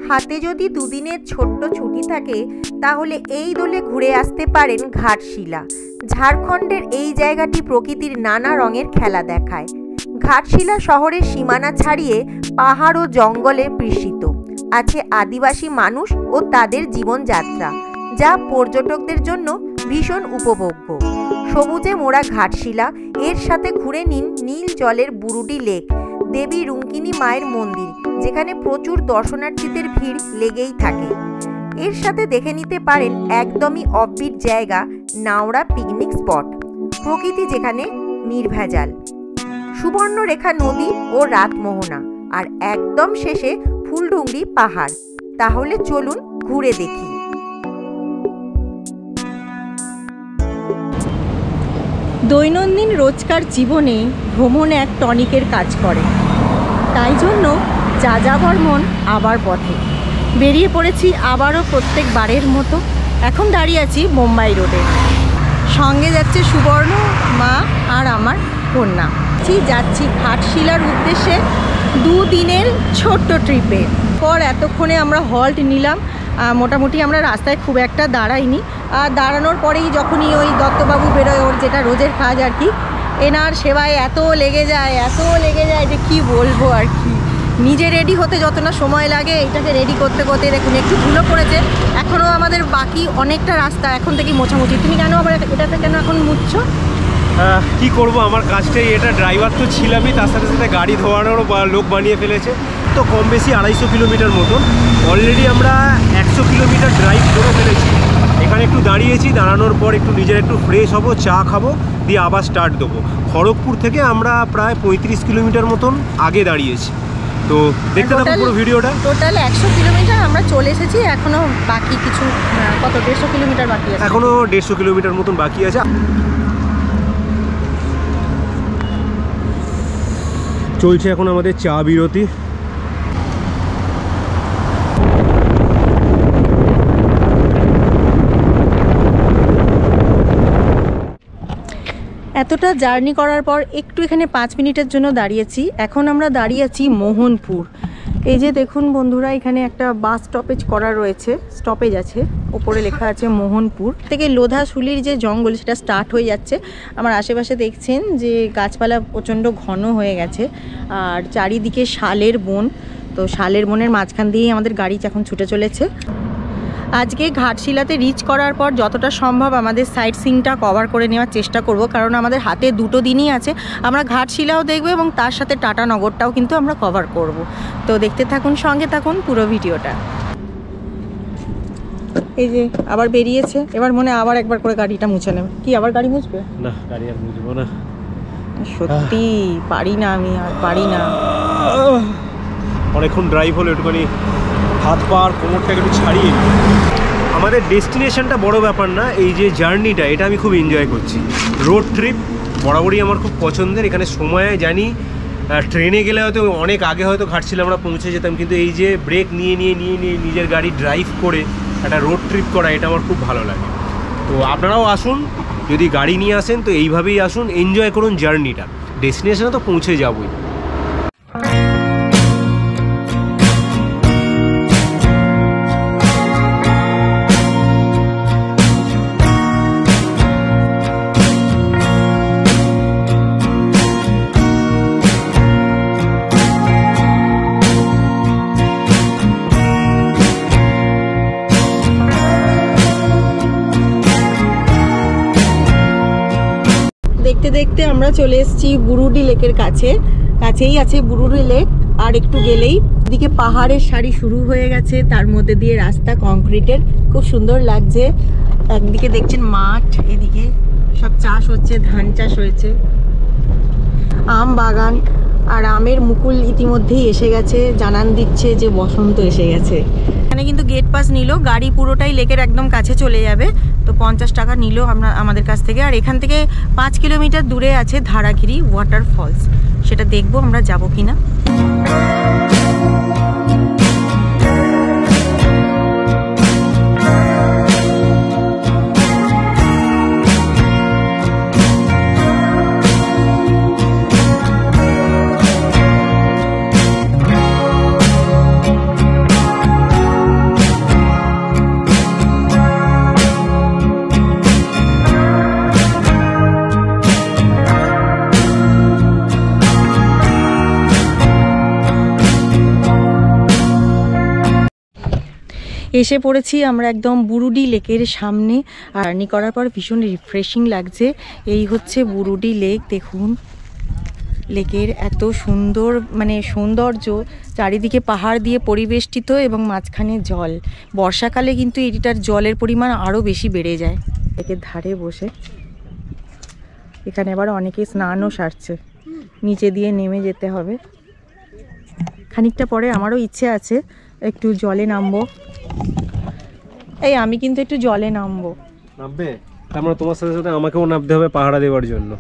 হাতে যদি দুদিনের ছোট্ট ছুটি থাকে তাহলে এই দোলে ঘুরে আসতে পারেন ঘাটশিলা। ঝাড়খণ্ডের এই জায়গাটি প্রকৃতির নানা রঙের খেলা দেখায়। ঘাটশিলা শহরের সীমানা ছাড়িয়ে পাহাড় ও জঙ্গলে বিস্তৃত আছে আদিবাসী মানুষ ও তাদের জীবনযাত্রা, যা পর্যটকদের জন্য ভীষণ উপভোগ্য। সবুজে মোড়া ঘাটশিলা, এর সাথে ঘুরে নিন নীল জলের বুরুডি লেক, দেবী রুঙ্কিনী মায়ের মন্দির, যেখানে প্রচুর দর্শনার্থীদের ভিড় লেগেই থাকে। এর সাথে দেখে নিতে পারেন একদমই অফবিট জায়গা নাওড়া পিকনিক স্পট, প্রকৃতি যেখানে নির্ভেজাল, সুবর্ণরেখা নদী ও রাতমোহনা, আর একদম শেষে ফুলডুংরি পাহাড়। তাহলে চলুন ঘুরে দেখি। দৈনন্দিন রোজকার জীবনে ভ্রমণ এক টনিকের কাজ করে, তাই জন্য যাযাবর মন আবার পথে বেরিয়ে পড়েছি আবারও প্রত্যেকবারের মতো। এখন দাঁড়িয়ে আছি মুম্বাই রোডে, সঙ্গে যাচ্ছে সুবর্ণ, মা আর আমার কন্যা। যাচ্ছি ঘাটশিলার উদ্দেশ্যে দুদিনের ছোট্ট ট্রিপে। পর এতক্ষণে আমরা হল্ট নিলাম, মোটামুটি আমরা রাস্তায় খুব একটা দাঁড়াইনি। আর দাঁড়ানোর পরেই যখনই ওই দত্তবাবু বেরোয়, ওর যেটা রোজের কাজ আর কি, এনার সেবায় এত লেগে যায় যে কি বলবো আর কি। নিজে রেডি হতে যত না সময় লাগে, এটাকে রেডি করতে করতে দেখুন একটু ধুলো পড়েছে। এখনও আমাদের বাকি অনেকটা রাস্তা এখন থেকে মোছামুছি। তুমি কেন আবার এটাতে কেন এখন মুছছো? কি করব, আমার কাজটাই এটা। ড্রাইভার তো ছিলামই, তার সাথে সাথে গাড়ি ধোয়ানোরও লোক বানিয়ে ফেলেছে। তো কম বেশি 250 কিলোমিটার মতন অলরেডি আমরা 100 কিলোমিটার ড্রাইভ করে ফেলেছি। এখানে একটু দাঁড়িয়েছি, দাঁড়ানোর পর একটু নিজের একটু ফ্রেশ হব, চা খাবো, দিয়ে আবার স্টার্ট দেবো। খড়গপুর থেকে আমরা প্রায় 35 কিলোমিটার মতন আগে দাঁড়িয়েছি। তো দেখতে থাকুন পুরো ভিডিওটা। টোটাল 100 কিলোমিটার আমরা চলে এসেছি, এখনও বাকি কিছু কত 150 কিলোমিটার বাকি আছে। এখনও 150 কিলোমিটার মতন বাকি আছে। চলছে এখন আমাদের চা বিরতি। এতটা জার্নি করার পর একটু এখানে 5 মিনিটের জন্য দাঁড়িয়েছি। এখন আমরা দাঁড়িয়ে আছি মোহনপুর। এই যে দেখুন বন্ধুরা, এখানে একটা বাস স্টপেজ করা রয়েছে, স্টপেজ আছে, ওপরে লেখা আছে মোহনপুর। থেকে লোধাশুলির যে জঙ্গল সেটা স্টার্ট হয়ে যাচ্ছে। আমার আশেপাশে দেখছেন যে গাছপালা প্রচণ্ড ঘন হয়ে গেছে, আর চারিদিকে শালের বন। তো শালের বনের মাঝখান দিয়েই আমাদের গাড়ি এখন ছুটে চলেছে। আজকে ঘাটশিলাতে রিচ করার পর যতটা সম্ভব আমাদের সাইট সিইংটা কভার করে নেওয়ার চেষ্টা করব, কারণ আমাদের হাতে 2 দিনই আছে। আমরা ঘাটশিলাও দেখব এবং তার সাথে টাটানগরটাও কিন্তু আমরা কভার করব। তো দেখতে থাকুন, সঙ্গে থাকুন পুরো ভিডিওটা। এই যে আবার বেরিয়েছে, এবার মনে আবার একবার করে গাড়িটা মুছে নেবে। কি আবার গাড়ি মুছবে? না, গাড়ি আর মুছবো না। সত্যি পারি না, আমি আর পারি না। অনেকক্ষণ ড্রাইভ হলো, একটুখানি হাত পা আর কোমরটাকে একটু ছাড়িয়ে। আমাদের ডেস্টিনেশনটা বড় ব্যাপার না, এই যে জার্নিটা, এটা আমি খুব এনজয় করছি। রোড ট্রিপ বরাবরই আমার খুব পছন্দের। এখানে সময়ে জানি, ট্রেনে গেলে হয়তো অনেক আগে হয়তো ঘাটশিলা আমরা পৌঁছে যেতাম, কিন্তু এই যে ব্রেক নিয়ে নিজের গাড়ি ড্রাইভ করে একটা রোড ট্রিপ করা, এটা আমার খুব ভালো লাগে। তো আপনারাও আসুন, যদি গাড়ি নিয়ে আসেন তো এইভাবেই আসুন, এনজয় করুন জার্নিটা। ডেস্টিনেশনে তো পৌঁছে যাবই। দেখতে দেখতে আমরা চলে এসেছি বুরুডি লেকের কাছেই আছে বুরুডি লেক। আর একটু গেলেই এদিকে পাহাড়ের সারি শুরু হয়ে গেছে, তার মধ্যে দিয়ে রাস্তা কংক্রিটের, খুব সুন্দর লাগছে। একদিকে দেখছেন মাঠ, এদিকে সব চাষ হচ্ছে, ধান চাষ হয়েছে, আম বাগান, আর আমের মুকুল ইতিমধ্যেই এসে গেছে, জানান দিচ্ছে যে বসন্ত এসে গেছে। এখানে কিন্তু গেট পাস নিল, গাড়ি পুরোটাই লেকের একদম কাছে চলে যাবে। তো 50 টাকা নিল আমাদের কাছ থেকে। আর এখান থেকে 5 কিলোমিটার দূরে আছে ধারাগিরি ওয়াটারফলস, সেটা দেখবো আমরা যাবো কিনা। এসে পড়েছি আমরা একদম বুরুডি লেকের সামনে। জার্নি করার পর ভীষণ রিফ্রেশিং লাগছে। এই হচ্ছে বুরুডি লেক। দেখুন লেকের এত সুন্দর মানে সৌন্দর্য, চারিদিকে পাহাড় দিয়ে পরিবেষ্টিত এবং মাঝখানে জল। বর্ষাকালে কিন্তু এটার জলের পরিমাণ আরও বেশি বেড়ে যায়। লেকের ধারে বসে এখানে আবার অনেকে স্নানও সারছে। নিচে দিয়ে নেমে যেতে হবে। খানিকটা পরে আমারও ইচ্ছে আছে একটু জলে নামবো। এই আমি কিন্তু একটু জলে নামবো। নামবে? তার মানে তোমার সাথে সাথে আমাকেও নামতে হবে পাহাড়া দেওয়ার জন্য।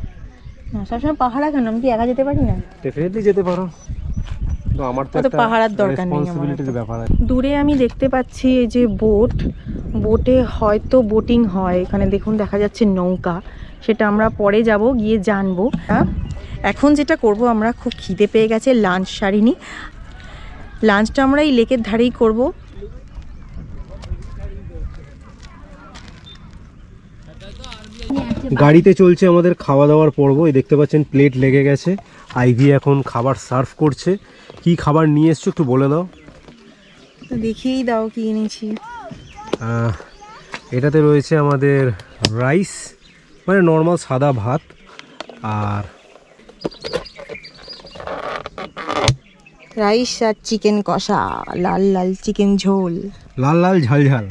না সবসময় পাহাড়া কেন, আমি কি একা যেতে পারি না? ডেফিনেটলি যেতে পারো, তো আমার তো একটা পাহাড়ার দরকার নেই। রেসপন্সিবিলিটির ব্যাপার আছে। দূরে আমি দেখতে পাচ্ছি এই যে বোটে হয়তো বোটিং হয়। এখানে দেখুন দেখা যাচ্ছে নৌকা, সেটা আমরা পরে যাব গিয়ে জানবো। এখন যেটা করব, আমরা খুব খিদে পেয়ে গেছে, লাঞ্চ সারিনি। লাঞ্চটা আমরা এই লেকের ধারেই করব। গাড়িতে চলছে আমাদের খাওয়া দাওয়ার পর্ব। এই দেখতে পাচ্ছেন প্লেট লেগে গেছে। আইভি এখন খাবার সার্ভ করছে। কি খাবার নিয়ে এসছো একটু বলে দাও। দেখিয়েই দাও কি এনেছি। এটাতে রয়েছে আমাদের রাইস, মানে নর্মাল সাদা ভাত, আর রাইস আর চিকেন কষা, লাল লাল চিকেন ঝোল, লাল লাল ঝাল ঝাল।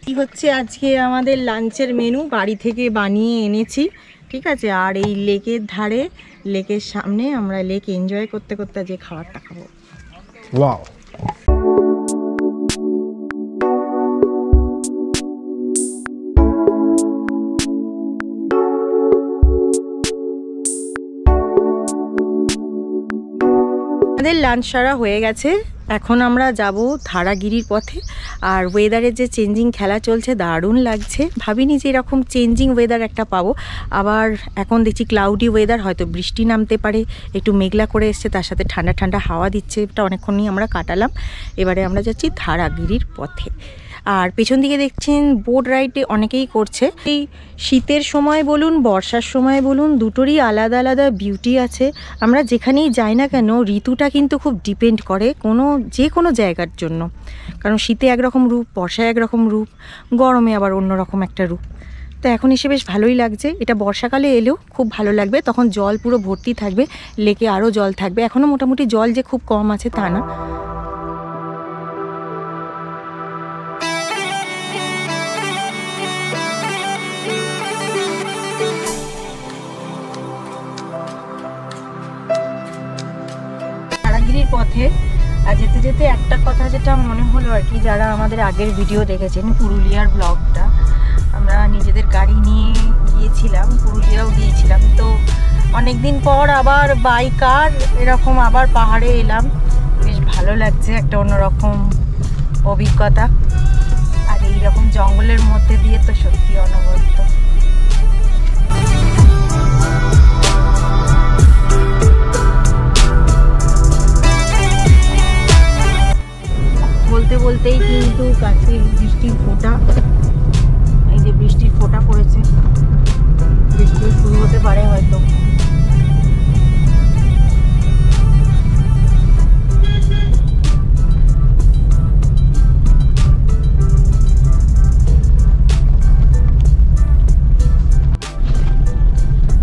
কি হচ্ছে আজকে আমাদের লাঞ্চের মেনু, বাড়ি থেকে বানিয়ে এনেছি, ঠিক আছে। আর এই লেকের ধারে, লেকের সামনে আমরা লেক এনজয় করতে করতে যে খাবারটা খাবো। ওয়াও। আমাদের লাঞ্চ সারা হয়ে গেছে। এখন আমরা যাব ধারাগিরির পথে। আর ওয়েদারের যে চেঞ্জিং খেলা চলছে দারুণ লাগছে। ভাবিনি যে এরকম চেঞ্জিং ওয়েদার একটা পাবো। আবার এখন দেখছি ক্লাউডি ওয়েদার, হয়তো বৃষ্টি নামতে পারে। একটু মেঘলা করে এসছে, তার সাথে ঠান্ডা ঠান্ডা হাওয়া দিচ্ছে। এটা অনেকক্ষণই আমরা কাটালাম। এবারে আমরা যাচ্ছি ধারাগিরির পথে। আর পেছন দিকে দেখছেন বোট রাইডে অনেকেই করছে। এই শীতের সময় বলুন, বর্ষার সময় বলুন, দুটোরই আলাদা আলাদা বিউটি আছে। আমরা যেখানেই যাই না কেন, ঋতুটা কিন্তু খুব ডিপেন্ড করে যে কোনো জায়গার জন্য। কারণ শীতে একরকম রূপ, বর্ষায় একরকম রূপ, গরমে আবার অন্যরকম একটা রূপ। তো এখন এসে বেশ ভালোই লাগছে। এটা বর্ষাকালে এলেও খুব ভালো লাগবে, তখন জল পুরো ভর্তি থাকবে, লেকে আরও জল থাকবে। এখনও মোটামুটি জল যে খুব কম আছে তা না। পথে আর যেতে যেতে একটা কথা যেটা মনে হলো আর কি, যারা আমাদের আগের ভিডিও দেখেছেন পুরুলিয়ার ব্লগটা, আমরা নিজেদের গাড়ি নিয়ে গিয়েছিলাম, পুরুলিয়াও গিয়েছিলাম। তো অনেকদিন পর আবার বাই কার এরকম আবার পাহাড়ে এলাম, বেশ ভালো লাগছে, একটা অন্যরকম অভিজ্ঞতা। আর এইরকম জঙ্গলের মধ্যে দিয়ে তো সত্যি অনবদ্য। বলতে বলতেই কিন্তু কাছে বৃষ্টির ফোঁটা, এই যে বৃষ্টির ফোঁটা পড়েছে, বৃষ্টি শুরু হতে পারে হয়তো।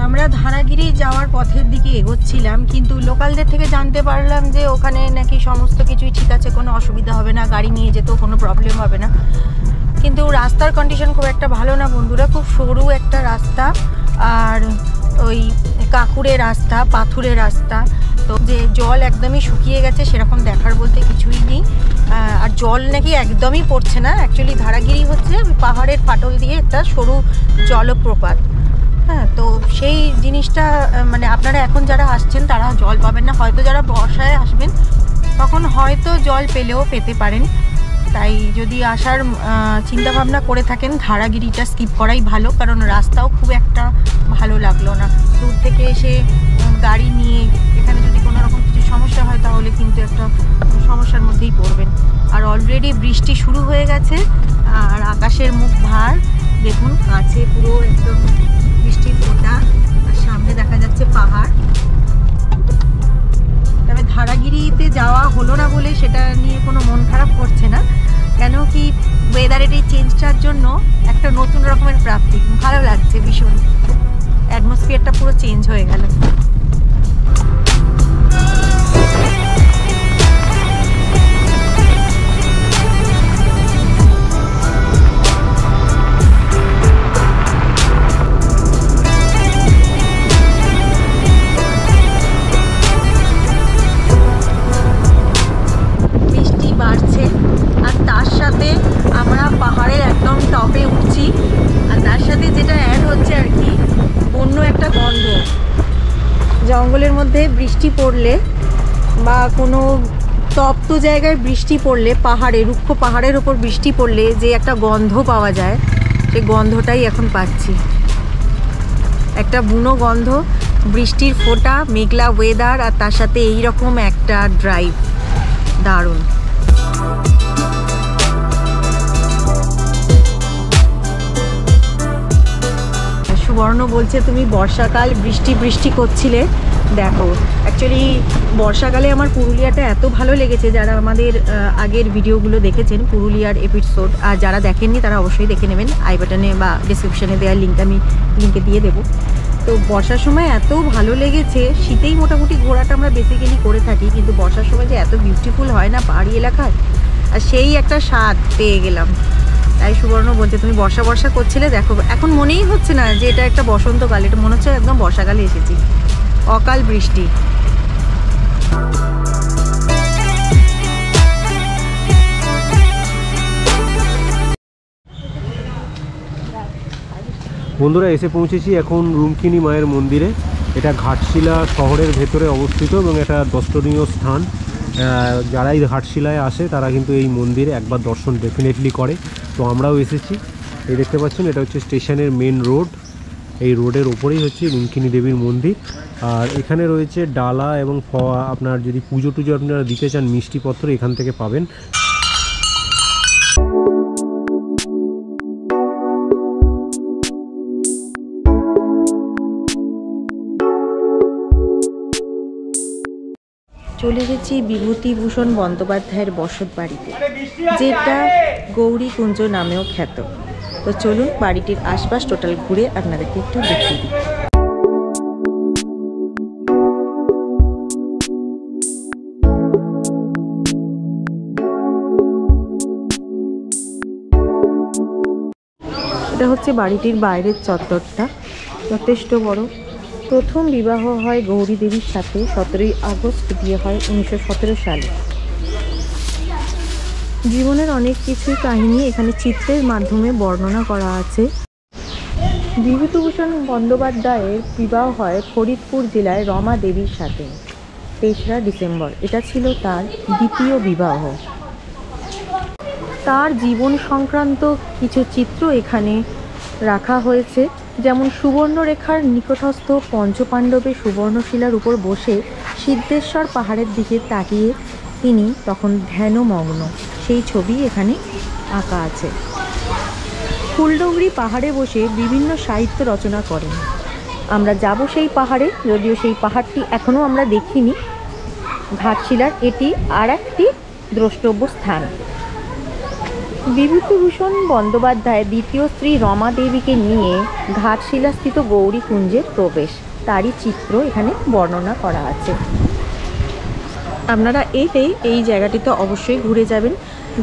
আমরা ধারাগিরি যাওয়ার পথের দিকে এগোচ্ছিলাম, কিন্তু লোকালদের থেকে জানতে পারলাম যে ওখানে নাকি সমস্ত কিছুই ঠিক আছে, কোনো অসুবিধা হবে না, গাড়ি নিয়ে যেতেও কোনো প্রবলেম হবে না। কিন্তু রাস্তার কন্ডিশন খুব একটা ভালো না বন্ধুরা, খুব সরু একটা রাস্তা, আর ওই কাঁকুড়ে রাস্তা, পাথুরে রাস্তা। তো যে জল একদমই শুকিয়ে গেছে সেরকম দেখার বলতে কিছুই নেই। আর জল নাকি একদমই পড়ছে না। অ্যাকচুয়ালি ধারাগিরি হচ্ছে পাহাড়ের ফাটল দিয়ে একটা সরু জলপ্রপাত। হ্যাঁ, তো সেই জিনিসটা মানে আপনারা এখন যারা আসছেন তারা জল পাবেন না, হয়তো যারা বর্ষায় আসবেন তখন হয়তো জল পেতে পারেন। তাই যদি আসার চিন্তা ভাবনা করে থাকেন, ধারাগিরিটা স্কিপ করাই ভালো, কারণ রাস্তাও খুব একটা ভালো লাগলো না। দূর থেকে এসে গাড়ি নিয়ে এখানে যদি কোনো রকম কিছু সমস্যা হয় তাহলে কিন্তু একটা সমস্যার মধ্যেই পড়বেন। আর অলরেডি বৃষ্টি শুরু হয়ে গেছে, আর আকাশের মুখ ভার দেখুন, কাছে পুরো একদম বৃষ্টির ফোঁটা, আর সামনে দেখা যাচ্ছে পাহাড়। তবে ধারাগিরিতে যাওয়া হলো না বলে সেটা নিয়ে কোনো মন খারাপ করছে না, কেন কি ওয়েদারের এই চেঞ্জটার জন্য একটা নতুন রকমের প্রাপ্তি, ভালো লাগছে ভীষণ, অ্যাটমসফিয়ারটা পুরো চেঞ্জ হয়ে গেল। বৃষ্টি বাড়ছে আর তার সাথে আমরা পাহাড়ের একদম টপে উঠছি, আর তার সাথে যেটা অ্যাড হচ্ছে আর কি অন্য একটা গন্ধ। জঙ্গলের মধ্যে বৃষ্টি পড়লে বা কোনো তপ্ত জায়গায় বৃষ্টি পড়লে, পাহাড়ে রুক্ষ পাহাড়ের ওপর বৃষ্টি পড়লে যে একটা গন্ধ পাওয়া যায়, সেই গন্ধটাই এখন পাচ্ছি, একটা বুনো গন্ধ, বৃষ্টির ফোঁটা, মেঘলা ওয়েদার, আর তার সাথে এইরকম একটা ড্রাইভ, দারুণ। সুবর্ণ বলছে তুমি বর্ষাকাল বৃষ্টি বৃষ্টি করছিলে, দেখো অ্যাকচুয়ালি বর্ষাকালে আমার পুরুলিয়াটা এত ভালো লেগেছে, যারা আমাদের আগের ভিডিওগুলো দেখেছেন পুরুলিয়ার এপিসোড, আর যারা দেখেননি তারা অবশ্যই দেখে নেবেন, আই বাটনে বা ডিসক্রিপশানে দেওয়ার লিঙ্কটা আমি লিঙ্কে দিয়ে দেবো। তো বর্ষার সময় এত ভালো লেগেছে, শীতেই মোটামুটি ঘোরাটা আমরা বেসিক্যালি করে থাকি, কিন্তু বর্ষার সময় যে এত বিউটিফুল হয় না পাহাড়ি এলাকায়, আর সেই একটা স্বাদ পেয়ে গেলাম। তাই সুবর্ণ বলছে তুমি বর্ষা বর্ষা করছিলে, দেখো এখন মনেই হচ্ছে না যে এটা একটা বসন্তকাল, এটা মনে হচ্ছে একদম বর্ষাকালে এসেছি, অকাল বৃষ্টি। বন্ধুরা এসে পৌঁছেছি এখন রুমকিনী মায়ের মন্দিরে। এটা ঘাটশিলা শহরের ভেতরে অবস্থিত এবং এটা দর্শনীয় স্থান। যারাই ঘাটশিলায় আসে তারা কিন্তু এই মন্দিরে একবার দর্শন ডেফিনেটলি করে। তো আমরাও এসেছি, এই দেখতে পাচ্ছেন এটা হচ্ছে স্টেশনের মেন রোড, এই রোডের ওপরেই হচ্ছে রুমকিনী দেবীর মন্দির। আর এখানে রয়েছে ডালা এবং আপনার যদি পুজো টুজো আপনারা দিতে চান মিষ্টিপত্র এখান থেকে পাবেন। চলে গেছি বিভূতিভূষণ বন্দ্যোপাধ্যায়ের বসত বাড়িতে, যেটা গৌরীকুঞ্জ নামেও খ্যাত। তো চলুন বাড়িটির আশপাশ টোটাল ঘুরে আপনাদেরকে একটু দেখিয়ে দিই। এটা হচ্ছে বাড়িটির বাইরের চত্বরটা, যথেষ্ট বড়। প্রথম বিবাহ হয় গৌরী দেবীর সাথে 17ই আগস্ট, বিয়ে হয় 1917 সালে। জীবনের অনেক কিছুই কাহিনী এখানে চিত্রের মাধ্যমে বর্ণনা করা আছে। বিভূতিভূষণ বন্দ্যোপাধ্যায়ের বিবাহ হয় ফরিদপুর জেলায় রমা দেবীর সাথে 3রা ডিসেম্বর। এটা ছিল তার দ্বিতীয় বিবাহ। তার জীবন সংক্রান্ত কিছু চিত্র এখানে রাখা হয়েছে, যেমন সুবর্ণরেখার নিকটস্থ পঞ্চপাণ্ডবের সুবর্ণশিলার উপর বসে সিদ্ধেশ্বর পাহাড়ের দিকে তাকিয়ে তিনি তখন ধ্যানমগ্ন, সেই ছবি এখানে আঁকা আছে। ফুলডুগরি পাহাড়ে বসে বিভিন্ন সাহিত্য রচনা করেন। আমরা যাব সেই পাহাড়ে, যদিও সেই পাহাড়টি এখনও আমরা দেখিনি। ঘাটশিলার এটি আর একটি দ্রষ্টব্য স্থান। বিভূতিভূষণ বন্দ্যোপাধ্যায় দ্বিতীয় স্ত্রী রমা দেবীকে নিয়ে ঘাটশিলাস্থিত গৌরীকুঞ্জের প্রবেশ, তারই চিত্র এখানে বর্ণনা করা আছে। আপনারা এই জায়গাটিতে অবশ্যই ঘুরে যাবেন।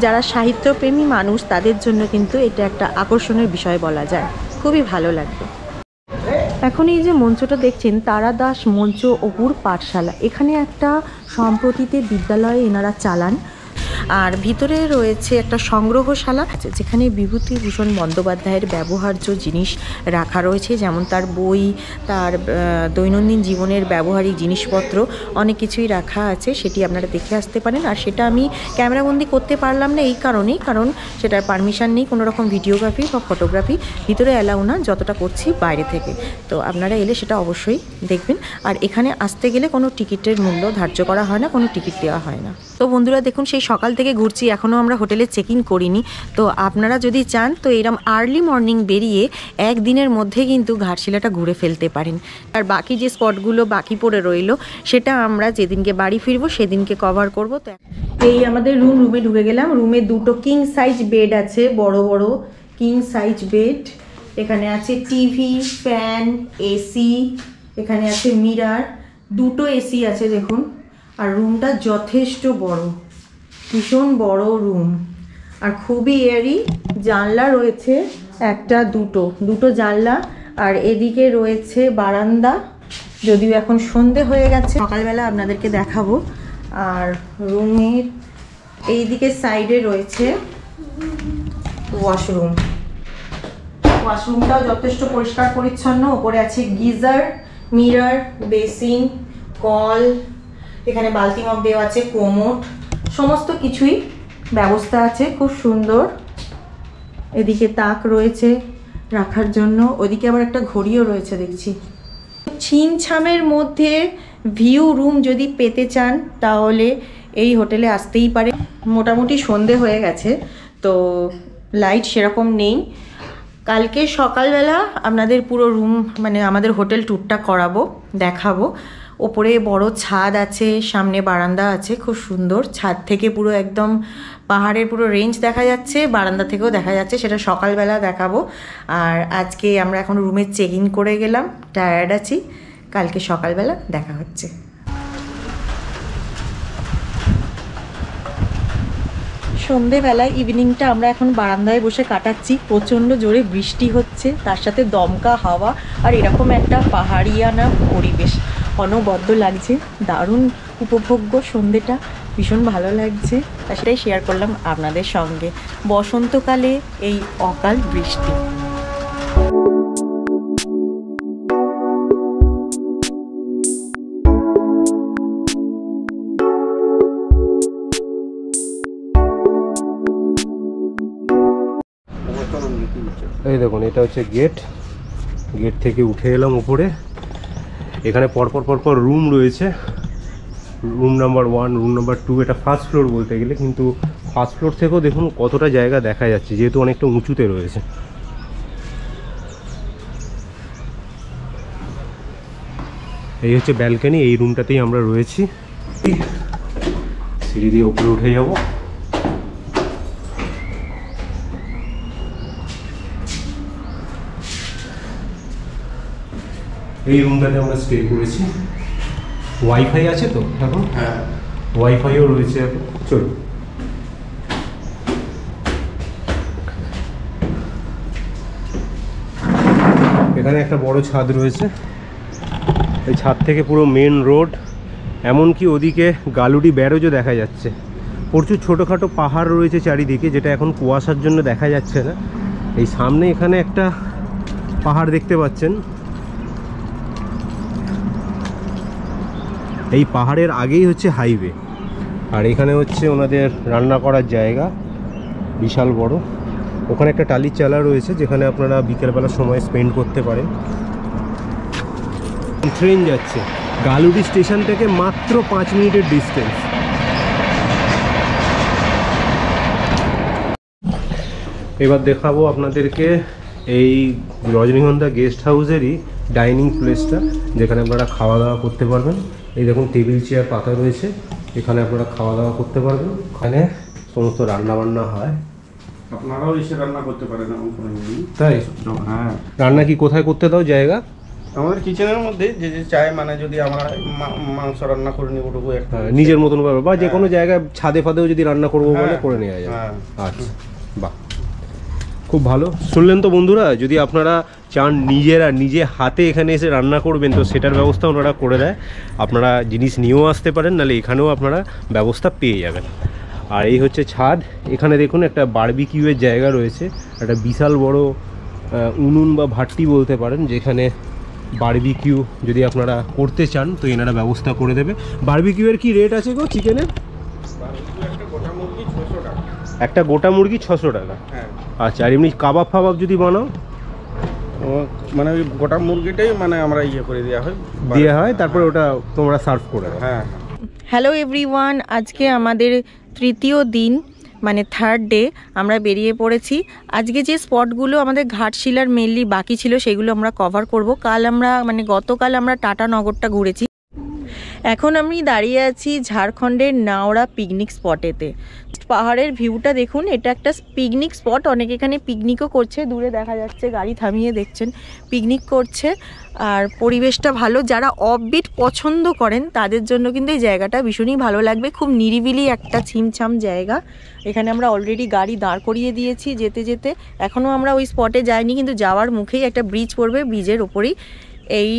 যারা সাহিত্যপ্রেমী মানুষ তাদের জন্য কিন্তু এটা একটা আকর্ষণের বিষয় বলা যায়, খুবই ভালো লাগবে। এখন এই যে মঞ্চটা দেখছেন তারা দাস মঞ্চ অপুর পাঠশালা, এখানে একটা সম্প্রতিতে বিদ্যালয়ে এনারা চালান। আর ভিতরে রয়েছে একটা সংগ্রহশালা যেখানে বিভূতিভূষণ বন্দ্যোপাধ্যায়ের ব্যবহার্য জিনিস রাখা রয়েছে, যেমন তার বই, তার দৈনন্দিন জীবনের ব্যবহারিক জিনিসপত্র অনেক কিছুই রাখা আছে। সেটি আপনারা দেখে আসতে পারেন। আর সেটা আমি ক্যামেরাবন্দি করতে পারলাম না এই কারণেই, কারণ সেটার পারমিশন নেই কোনো রকম ভিডিওগ্রাফি বা ফটোগ্রাফি, ভিতরে অ্যালাউ না, যতটা করছি বাইরে থেকে। তো আপনারা এলে সেটা অবশ্যই দেখবেন। আর এখানে আসতে গেলে কোনো টিকিটের মূল্য ধার্য করা হয় না, কোনো টিকিট দেওয়া হয় না। তো বন্ধুরা দেখুন, সেই সকাল থেকে ঘুরছি, এখনও আমরা হোটেলে চেক ইন করিনি। তো আপনারা যদি চান তো এরম আর্লি মর্নিং বেরিয়ে একদিনের মধ্যে কিন্তু ঘাটশিলাটা ঘুরে ফেলতে পারেন। আর বাকি যে স্পটগুলো বাকি পড়ে রইলো সেটা আমরা যেদিনকে বাড়ি ফিরবো সেদিনকে কভার করবো। তো এই আমাদের রুমে ঢুকে গেলাম। রুমে দুটো কিং সাইজ বেড আছে, বড় বড় কিং সাইজ বেড। এখানে আছে টিভি, ফ্যান, এসি, এখানে আছে মিরার, দুটো এসি আছে দেখুন। আর রুমটা যথেষ্ট বড়, ভীষণ বড় রুম, আর খুবই এয়ারি। জানলা রয়েছে একটা, দুটো জানলা, আর এদিকে রয়েছে বারান্দা, যদিও এখন সন্ধে হয়ে গেছে, সকালবেলা আপনাদেরকে দেখাবো। আর রুমের এইদিকে সাইডে রয়েছে ওয়াশরুমটাও যথেষ্ট পরিষ্কার পরিচ্ছন্ন। ওপরে আছে গিজার, মিরর, বেসিন, কল, এখানে বালতি মগ দেওয়া আছে, কোমোড, সমস্ত কিছুই ব্যবস্থা আছে, খুব সুন্দর। এদিকে তাক রয়েছে রাখার জন্য, ওদিকে আবার একটা ঘড়িও রয়েছে দেখছি। ছিমছামের মধ্যে ভিউ রুম যদি পেতে চান তাহলে এই হোটেলে আসতেই পারে। মোটামুটি সন্ধে হয়ে গেছে, তো লাইট সেরকম নেই। কালকে সকালবেলা আপনাদের পুরো রুম মানে আমাদের হোটেল ট্যুরটা করাবো, দেখাবো। ওপরে বড় ছাদ আছে, সামনে বারান্দা আছে, খুব সুন্দর। ছাদ থেকে পুরো একদম পাহাড়ের পুরো রেঞ্জ দেখা যাচ্ছে, বারান্দা থেকেও দেখা যাচ্ছে, সেটা সকালবেলা দেখাবো। আর আজকে আমরা এখন রুমে চেক ইন করে গেলাম, টায়ার্ড আছি, কালকে সকালবেলা দেখা হচ্ছে। সন্ধেবেলায় ইভিনিংটা আমরা এখন বারান্দায় বসে কাটাচ্ছি। প্রচণ্ড জোরে বৃষ্টি হচ্ছে, তার সাথে দমকা হাওয়া, আর এরকম একটা পাহাড়িয়ানা পরিবেশ, অনবদ্য লাগছে, দারুণ উপভোগ্য সন্ধেটা, ভীষণ ভালো লাগছে। তা সেটাই শেয়ার করলাম আপনাদের সঙ্গে, বসন্তকালে এই অকাল বৃষ্টি। এই দেখুন, এটা হচ্ছে গেট থেকে উঠে এলাম উপরে। এখানে পরপর রুম রয়েছে, রুম নাম্বার 1, রুম নাম্বার 2, এটা ফার্স্ট ফ্লোর বলতে গেলে, কিন্তু ফার্স্ট ফ্লোর থেকেও দেখুন কতটা জায়গা দেখা যাচ্ছে, যেহেতু অনেকটা উঁচুতে রয়েছে। এই হচ্ছে ব্যালকনি, এই রুমটাতেই আমরা রয়েছি। সিঁড়ি দিয়ে উপরে উঠে যাব। এই রুমটাতে আমরা স্টে করেছি। ওয়াইফাই আছে তো এখন? হ্যাঁ, ওয়াইফাইও রয়েছে। চলো, এখানে একটা বড় ছাদ রয়েছে, এই ছাদ থেকে পুরো মেন রোড, এমনকি ওদিকে গালুডি ব্যারেজও দেখা যাচ্ছে। প্রচুর ছোটোখাটো পাহাড় রয়েছে চারিদিকে, যেটা এখন কুয়াশার জন্য দেখা যাচ্ছে না। এই সামনে এখানে একটা পাহাড় দেখতে পাচ্ছেন, এই পাহাড়ের আগেই হচ্ছে হাইওয়ে। আর এখানে হচ্ছে ওনাদের রান্না করার জায়গা, বিশাল বড়। ওখানে একটা টালির চালা রয়েছে, যেখানে আপনারা বিকেলবেলার সময় স্পেন্ড করতে পারেন। ট্রেন যাচ্ছে গালুডি স্টেশন থেকে মাত্র 5 মিনিটের ডিস্টেন্স। এবার দেখাবো আপনাদেরকে এই রজনীগন্ধা গেস্ট হাউসেরই ডাইনিং প্লেসটা, যেখানে আপনারা খাওয়া দাওয়া করতে পারবেন। এই দেখুন, টেবিল চেয়ার পাতা রয়েছে, এখানে আপনারা খাওয়া দাওয়া করতে পারবেন। এখানে সমস্ত রান্না বান্না হয়, আপনারাও এসে রান্না করতে পারেন। তাই? হ্যাঁ। রান্না কি কোথায় করতে দাও জায়গা? আমাদের কিচেনের মধ্যে যে চায়, মানে যদি আমরা মাংস রান্না করে নিব ওটুকু একটা নিজের মতন করে, বা যে কোনো জায়গায় ছাদে ফাদেও যদি রান্না করবো বলে করে নেওয়া যায়। আচ্ছা, বাহ, খুব ভালো। শুনলেন তো বন্ধুরা, যদি আপনারা চান নিজে হাতে এখানে এসে রান্না করবেন, তো সেটার ব্যবস্থা ওনারা করে দেয়। আপনারা জিনিস নিয়েও আসতে পারেন, নাহলে এখানেও আপনারা ব্যবস্থা পেয়ে যাবেন। আর এই হচ্ছে ছাদ। এখানে দেখুন একটা বারবিকিউয়ের জায়গা রয়েছে, একটা বিশাল বড় উনুন বা ভাট্টি বলতে পারেন, যেখানে বারবিকিউ যদি আপনারা করতে চান তো এনারা ব্যবস্থা করে দেবে। বারবিকিউয়ের কি রেট আছে গো চিকেনের? একটা গোটা মুরগি 600 টাকা। আচ্ছা, আর এমনি কাবাব ফাবাব যদি বানাও? মানে ওই গোটা মুরগিটাই মানে আমরা ইয়ে করে দেওয়া হয়, তারপরে ওটা তোমরা সার্ভ করে দাও। হ্যাঁ। হ্যালো এভরিওয়ান, আজকে আমাদের তৃতীয় দিন মানে থার্ড ডে আমরা বেরিয়ে পড়েছি। আজকে যে স্পটগুলো আমাদের ঘাটশিলার মেনলি বাকি ছিল সেগুলো আমরা কভার করব। গতকাল আমরা টাটা নগরটা ঘুরেছি। এখন আমি দাঁড়িয়ে আছি ঝাড়খণ্ডের নাওড়া পিকনিক স্পটেতে। পাহাড়ের ভিউটা দেখুন, এটা একটা পিকনিক স্পট। অনেকে এখানে পিকনিকও করছে, দূরে দেখা যাচ্ছে গাড়ি থামিয়ে দেখছেন পিকনিক করছে। আর পরিবেশটা ভালো, যারা অফবিট পছন্দ করেন তাদের জন্য কিন্তু এই জায়গাটা ভীষণই ভালো লাগবে। খুব নিরিবিলি একটা ছিমছাম জায়গা। এখানে আমরা অলরেডি গাড়ি দাঁড় করিয়ে দিয়েছি যেতে যেতে। এখনও আমরা ওই স্পটে যাইনি, কিন্তু যাওয়ার মুখেই একটা ব্রিজ পড়বে, ব্রিজের ওপরেই এই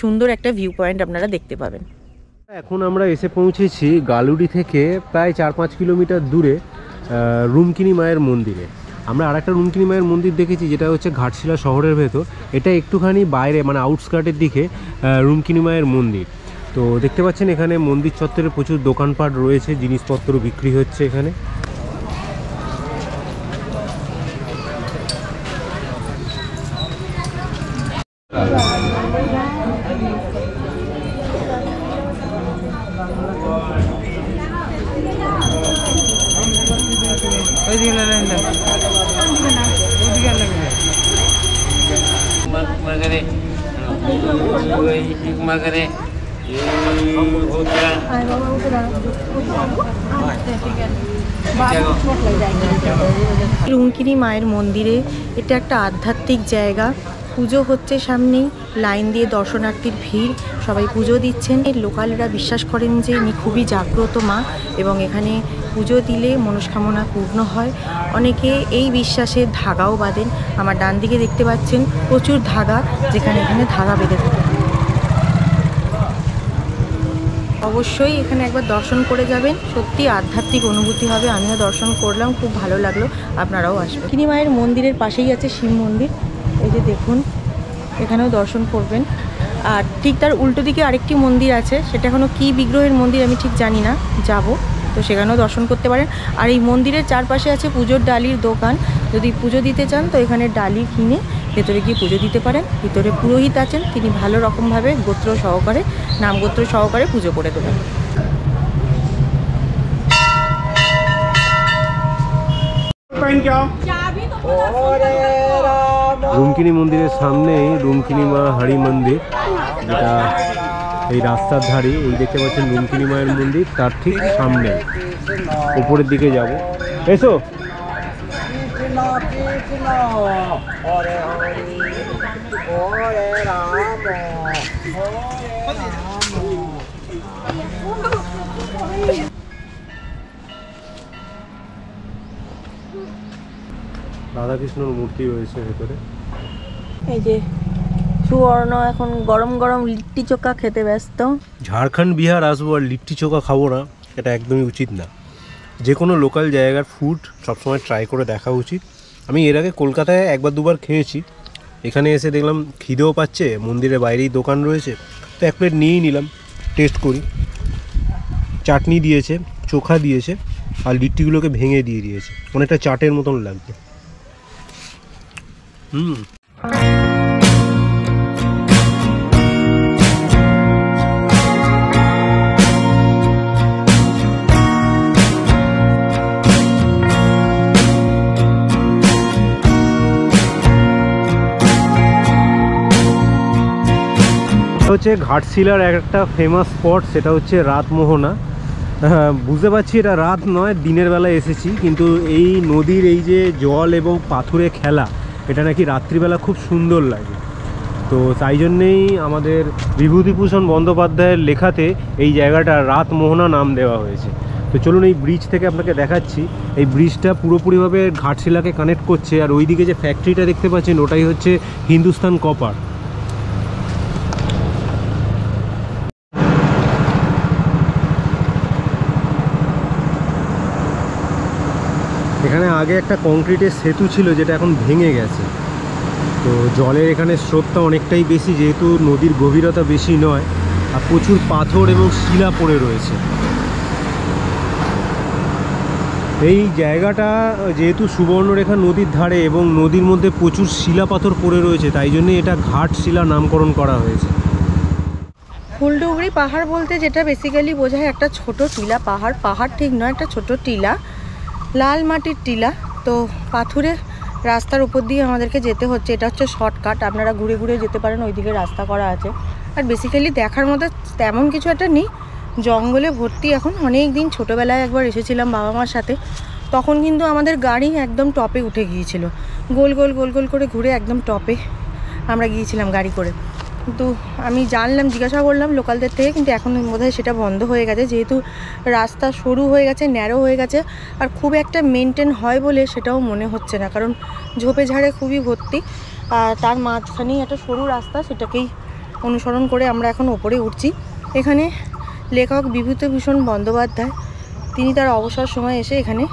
সুন্দর একটা ভিউ পয়েন্ট আপনারা দেখতে পাবেন। এখন আমরা এসে পৌঁছেছি গালুডি থেকে প্রায় 4-5 কিলোমিটার দূরে রুমকিনি মায়ের মন্দিরে। আমরা আরেকটা রুমকিনি মায়ের মন্দির দেখেছি যেটা হচ্ছে ঘাটশিলা শহরের ভেতর। এটা একটুখানি বাইরে মানে আউটস্কার্টের দিকে রুমকিনি মায়ের মন্দির। তো দেখতে পাচ্ছেন এখানে মন্দির চত্বরে প্রচুর দোকানপাট রয়েছে, জিনিসপত্র বিক্রি হচ্ছে এখানে। রুমকিনি মায়ের মন্দিরে এটা একটা আধ্যাত্মিক জায়গা। পুজো হচ্ছে সামনেই, লাইন দিয়ে দর্শনার্থীর ভিড়, সবাই পুজো দিচ্ছেন। লোকালরা বিশ্বাস করেন যে ইনি খুবই জাগ্রত মা এবং এখানে পুজো দিলে মনস্কামনা পূর্ণ হয়। অনেকে এই বিশ্বাসে ধাগাও বাঁধেন। আমার ডান দিকে দেখতে পাচ্ছেন প্রচুর ধাগা, যেখানে এখানে ধাগা বেঁধে থাকে। অবশ্যই এখানে একবার দর্শন করে যাবেন, সত্যি আধ্যাত্মিক অনুভূতি হবে। আমিও দর্শন করলাম, খুব ভালো লাগলো, আপনারাও আসবেন। রুমকিনি মায়ের মন্দিরের পাশেই আছে শিব মন্দির, এই যে দেখুন, এখানেও দর্শন করবেন। আর ঠিক তার উল্টো দিকে আরেকটি মন্দির আছে, সেটা এখনও কী বিগ্রহের মন্দির আমি ঠিক জানি না, যাব তো সেখানেও দর্শন করতে পারেন। আর এই মন্দিরের চারপাশে আছে পুজোর ডালির দোকান। যদি পুজো দিতে চান তো এখানে ডালি কিনে ভেতরে গিয়ে পুজো দিতে পারেন। ভিতরে পুরোহিত আছেন, তিনি ভালো রকমভাবে গোত্র সহকারে, নামগোত্র সহকারে পুজো করে দেবেন। রুমকিনি মন্দিরের সামনেই রুমকিনি মা হাড়ি মন্দির, যেটা এই রাস্তার ধারে। এই দেখতে পাচ্ছেন রুমকিনি মায়ের মন্দির, তার ঠিক সামনে উপরের দিকে যাব। এসো। রাধাকৃষ্ণর মূর্তি রয়েছে ভেতরে। এই যে সুবর্ণ এখন গরম গরম লিট্টি চোখা খেতে ব্যস্ত। ঝাড়খণ্ড বিহার আসবো আর লিট্টি চোখা খাবো না, এটা একদমই উচিত না। যে কোনো লোকাল জায়গার ফুড সবসময় ট্রাই করে দেখা উচিত। আমি এর আগে কলকাতায় একবার দুবার খেয়েছি, এখানে এসে দেখলাম খিদেও পাচ্ছে, মন্দিরের বাইরেই দোকান রয়েছে, তো এক প্লেট নিয়েই নিলাম, টেস্ট করি। চাটনি দিয়েছে, চোখা দিয়েছে, আর লিট্টিগুলোকে ভেঙে দিয়ে দিয়েছে, অনেকটা চাটের মতন লাগবে। হচ্ছে ঘাটশিলার একটা ফেমাস স্পট, সেটা হচ্ছে রাতমোহনা। বুঝতে পারছি এটা রাত নয়, দিনের বেলা এসেছি, কিন্তু এই নদীর এই যে জল এবং পাথুরে খেলা, এটা নাকি রাত্রিবেলা খুব সুন্দর লাগে। তো তাই জন্যেই আমাদের বিভূতিভূষণ বন্দ্যোপাধ্যায়ের লেখাতে এই জায়গাটা রাতমোহনা নাম দেওয়া হয়েছে। তো চলুন এই ব্রিজ থেকে আপনাকে দেখাচ্ছি। এই ব্রিজটা পুরোপুরিভাবে ঘাটশিলাকে কানেক্ট করছে, আর ওইদিকে যে ফ্যাক্টরিটা দেখতে পাচ্ছেন ওটাই হচ্ছে হিন্দুস্তান কপার। এখানে আগে একটা কংক্রিটের সেতু ছিল, যেটা এখন ভেঙে গেছে। তো জলের এখানে স্রোতটা অনেকটাই বেশি, যেহেতু নদীর গভীরতা বেশি নয়, আর প্রচুর পাথর এবং শিলা পড়ে রয়েছে। এই জায়গাটা যেহেতু সুবর্ণরেখা নদীর ধারে এবং নদীর মধ্যে প্রচুর শিলা পাথর পড়ে রয়েছে, তাই জন্যে এটা ঘাটশিলা নামকরণ করা হয়েছে। ফুলডুগরি পাহাড় বলতে যেটা বেসিক্যালি বোঝায় একটা ছোট টিলা, পাহাড় পাহাড় ঠিক নয়, একটা ছোট টিলা, লাল মাটির টিলা। তো পাথুরে রাস্তার উপর দিয়ে আমাদেরকে যেতে হচ্ছে। এটা হচ্ছে শর্টকাট, আপনারা ঘুরে ঘুরে যেতে পারেন, ওইদিকে রাস্তা করা আছে। আর বেসিক্যালি দেখার মতো তেমন কিছু একটা নেই, জঙ্গলে ভর্তি। এখন অনেক দিন ছোটোবেলায় একবার এসেছিলাম বাবা মার সাথে, তখন কিন্তু আমাদের গাড়ি একদম টপে উঠে গিয়েছিল, গোল গোল গোল গোল করে ঘুরে একদম টপে আমরা গিয়েছিলাম গাড়ি করে। কিন্তু আমি জানলাম, জিজ্ঞাসা করলাম লোকালদের থেকে, কিন্তু এখন বোধহয় সেটা বন্ধ হয়ে গেছে, যেহেতু রাস্তা সরু হয়ে গেছে, ন্যারো হয়ে গেছে। আর খুব একটা মেনটেন হয় বলে সেটাও মনে হচ্ছে না, কারণ ঝোপে ঝাড়ে খুবই ভর্তি। আর তার মাঝখানেই একটা সরু রাস্তা, সেটাকেই অনুসরণ করে আমরা এখন ওপরে উঠছি। এখানে লেখক বিভূতিভূষণ বন্দ্যোপাধ্যায়, তিনি তার অবসর সময় এসে এখানে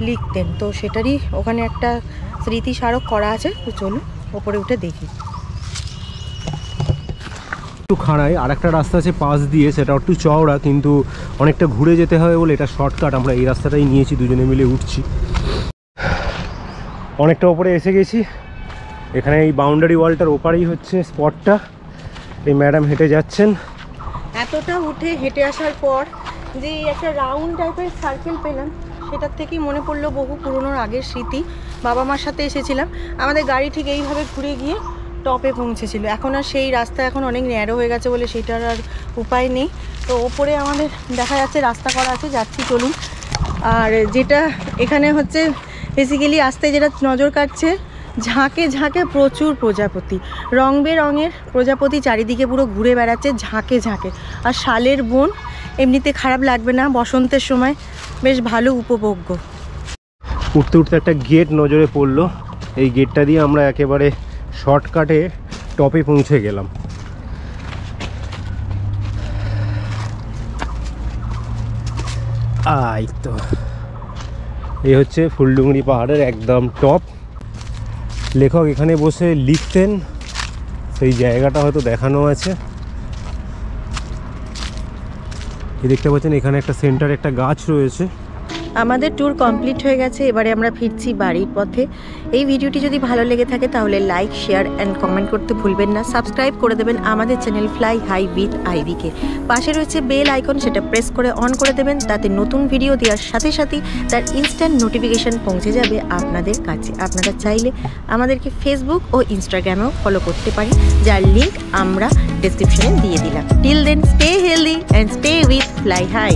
লিখতেন, তো সেটারই ওখানে একটা স্মৃতিস্মারক করা আছে। তো চলুন ওপরে উঠে দেখি। একটু খাড়ায় আর একটা রাস্তা আছে পাশ দিয়ে, সেটা একটু চওড়া, কিন্তু অনেকটা ঘুরে যেতে হবে বলে এটা শর্টকাট। আমরা এই রাস্তাটাই নিয়েছি, দুজনে মিলে উঠছি। অনেকটা ওপরে এসে গেছি। এখানে এই বাউন্ডারি ওয়ালটার ওপারেই হচ্ছে স্পটটা। এই ম্যাডাম হেঁটে যাচ্ছেন। এতটা উঠে হেঁটে আসার পর যে একটা রাউন্ড টাইপের সার্কেল পেলাম, সেটার থেকেই মনে পড়লো বহু পুরনোর আগের স্মৃতি। বাবা মার সাথে এসেছিলাম, আমাদের গাড়ি ঠিক এইভাবে ঘুরে গিয়ে টপে পৌঁছেছিল। এখন আর সেই রাস্তা এখন অনেক ন্যারো হয়ে গেছে বলে সেটার আর উপায় নেই। তো ওপরে আমাদের দেখা যাচ্ছে রাস্তা করা আছে, যাচ্ছি চলুন। আর যেটা এখানে হচ্ছে বেসিক্যালি আসতে যেটা নজর কাটছে, ঝাঁকে ঝাঁকে প্রচুর প্রজাপতি, রং বেরঙের প্রজাপতি চারিদিকে পুরো ঘুরে বেড়াচ্ছে ঝাঁকে ঝাঁকে। আর শালের বন এমনিতে খারাপ লাগবে না, বসন্তের সময় বেশ ভালো উপভোগ্য। উঠতে উঠতে একটা গেট নজরে পড়লো, এই গেটটা দিয়ে আমরা একেবারে শর্টকাটে টপে পৌঁছে গেলাম। এই তো এই হচ্ছে ফুলডুঙরি পাহাড়ের একদম টপ। লেখক এখানে বসে লিখতেন, সেই জায়গাটা হয়তো দেখানো আছে। এই দেখতে পাচ্ছেন এখানে একটা সেন্টারে একটা গাছ রয়েছে। আমাদের ট্যুর কমপ্লিট হয়ে গেছে, এবারে আমরা ফিরছি বাড়ির পথে। এই ভিডিওটি যদি ভালো লেগে থাকে তাহলে লাইক, শেয়ার অ্যান্ড কমেন্ট করতে ভুলবেন না। সাবস্ক্রাইব করে দেবেন আমাদের চ্যানেল ফ্লাই হাই উইথ আইভিকে। পাশে রয়েছে বেল আইকন, সেটা প্রেস করে অন করে দেবেন, তাতে নতুন ভিডিও দেওয়ার সাথে সাথেই তার ইনস্ট্যান্ট নোটিফিকেশান পৌঁছে যাবে আপনাদের কাছে। আপনারা চাইলে আমাদেরকে ফেসবুক ও ইনস্টাগ্রামেও ফলো করতে পারেন, যার লিঙ্ক আমরা ডেসক্রিপশনে দিয়ে দিলাম। Till then, stay healthy and stay with fly high.